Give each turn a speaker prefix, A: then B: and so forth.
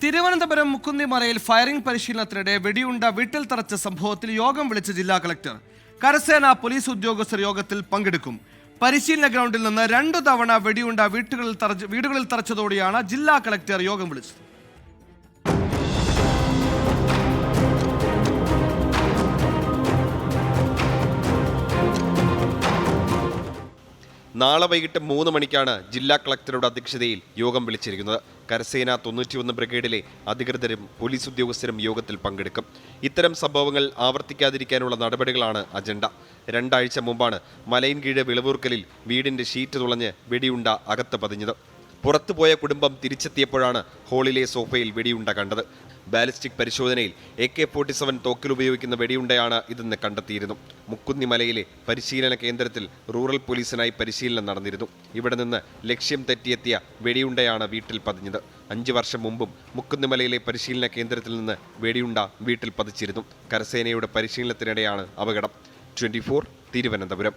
A: Thiruvananthapuram മുക്കുന്നിമലയിൽ firing പരിശീലനത്തിനിടെ വെടിയുണ്ട വീട്ടിൽ തറച്ച സംഭവത്തിൽ യോഗം വിളിച്ച ജില്ലാ കളക്ടർ. കരസേന പോലീസ് ഉദ്യോഗസ്ഥർ യോഗത്തിൽ പങ്കെടുക്കും. പരിശീലന ഗ്രൗണ്ടിൽ നിന്ന് 2 തവണ വെടിയുണ്ട വീടുകളിൽ തറച്ചതോടെയാണ് ജില്ലാ കളക്ടർ യോഗം വിളിച്ചത്.
B: നാളെ വൈകിട്ട് 3 മണിക്കാണ് ജില്ലാ കളക്ടറുടെ അധ്യക്ഷതയിൽ യോഗം വിളിച്ചിരിക്കുന്നത്. കരസേന 91 ബ്രിഗേഡിലെ അധികൃതരും പോലീസ് ഉദ്യോഗസ്ഥരും യോഗത്തിൽ പങ്കെടുക്കും. ഇത്തരം സംഭവങ്ങൾ ആവർത്തിക്കാതിരിക്കാനുള്ള നടപടികളാണ് അജണ്ട. 2 ആഴ്ച മുമ്പാണ് മലയിൻകീഴ് വിളവൂർക്കലിൽ വീടിന്റെ ഷീറ്റ് തുളഞ്ഞ് വെടിയുണ്ട അകത്ത് പതിഞ്ഞത്. പുറത്തുപോയ കുടുംബം തിരിച്ചെത്തിയപ്പോഴാണ് ഹാളിലെ സോഫയിൽ വെടിയുണ്ട കണ്ടത്. ബാലിസ്റ്റിക് പരിശോധനയിൽ AK-47 തോക്കിൽ ഉപയോഗിക്കുന്ന വെടിയുണ്ടയാണ് ഇതെന്ന് കണ്ടെത്തിയിരുന്നു. മുക്കുന്നിമലയിലെ പരിശീലന കേന്ദ്രത്തിൽ റൂറൽ പോലീസിനായി പരിശീലനം നടന്നിരുന്നു. ഇവിടെ നിന്ന് ലക്ഷ്യം തെറ്റിയെത്തിയ വെടിയുണ്ടയാണ് വീട്ടിൽ പതിഞ്ഞത്. 5 വർഷം മുമ്പും മുക്കുന്നിമലയിലെ പരിശീലന കേന്ദ്രത്തിൽ നിന്ന് വെടിയുണ്ട വീട്ടിൽ പതിച്ചിരുന്നു. കരസേനയുടെ പരിശീലനത്തിനിടെയാണ് അപകടം. 24 തിരുവനന്തപുരം.